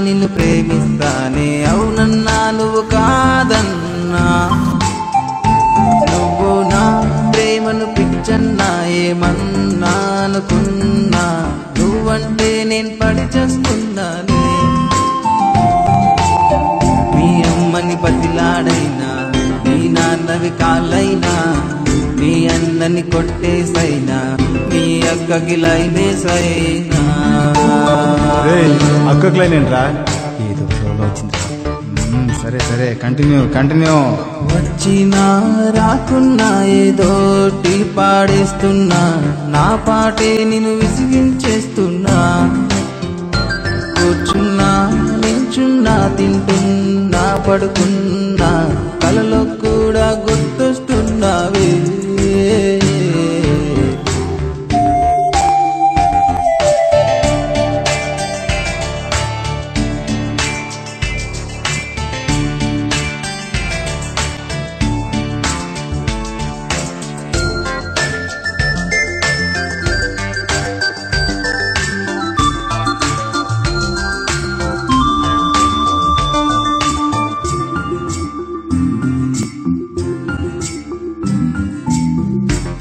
నిన్ను ప్రేమిస్తానే అవునన్నా నువ్వు కాదన్నా నువ్వు నా ప్రేమను పిచ్చన్నా ఏమన్నా అనుకున్నా నువ్వంటే నేను పడి చేస్తున్నానే మీ అమ్మని బతిలాడైనా మీ నాన్నవి కాళ్ళైనా మీ అన్నని కొట్టేసైనా మీ అక్కకి లైనేసైనా అక్కకి లైనేంట్రా ఏదో ఫ్లోలో వచ్చింది సరే సరే కంటిన్యూ వచ్చినా రాకున్నా ఏదోటి పాడేస్తున్నా నా పాటే నిన్ను విసిగించేస్తున్నా కూర్చున్నా నిల్చున్నా తింటున్నా పడుకున్నా కలలో కూడా గుర్తొస్తున్నావే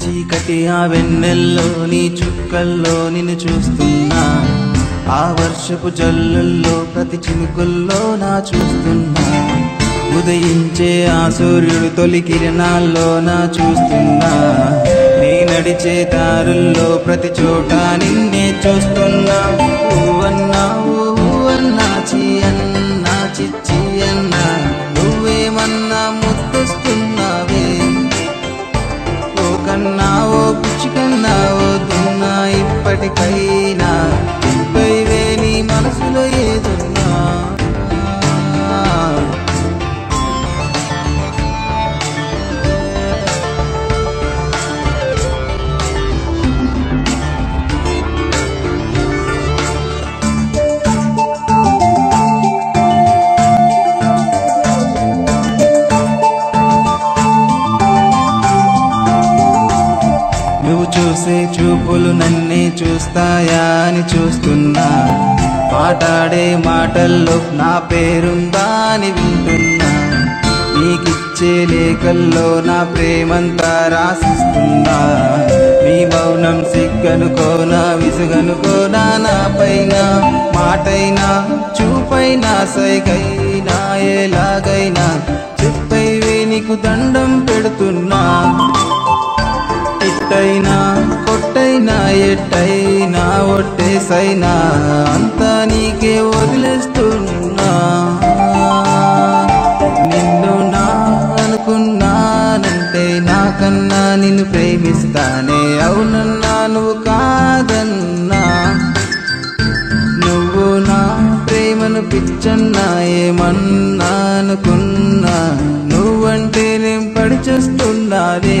చీకటి ఆ వెన్నెల్లో నీ చుక్కల్లో నిన్ను చూస్తున్నా ఆ వర్షపు జల్లుల్లో ప్రతి చినుకుల్లో నా చూస్తున్నా ఉదయించే ఆ సూర్యుడు తొలి కిరణాల్లో నా చూస్తున్నా నీ నడిచే దారుల్లో ప్రతి చోట నిన్నే చూస్తున్నా ఊవన్నా ఊవన్నా చీ అన్నా చిచ్చి అన్నా నువ్వేమన్నా ముద్దొస్తున్నావే కన్నా ఓ పిచ్చికన్నా ఓ దున్నా ఇప్పటికైనా చెప్పైవే నీ మనసులో ఏదున్నా నువ్వు చూసే చూపులు నన్నే చూస్తాయా అని చూస్తున్నా మాట్లాడే మాటల్లో నా పేరుందా అని వింటున్నా నీకిచ్చే లేఖల్లో నా ప్రేమంతా రాసిస్తున్నా నీ మౌనం సిగ్గనుకోనా విసుగనుకోనా నా పైన మాటైనా చూపైనా సైగైనా ఎలాగైనా చెప్పైవే నీకు దండం పెడుతున్నా ఇట్టైనా కొట్టైనా ఎట్టైనా ఒట్టేసైనా అంతా నీకే వదిలేస్తున్నా నిన్ను నా అనుకున్నానంటే నాకన్నా నిన్ను ప్రేమిస్తానే అవునన్నా నువ్వు కాదన్నా నువ్వు నా ప్రేమను పిచ్చన్నా ఏమన్నా అనుకున్నా నువ్వంటే నేను పడి చేస్తున్నానే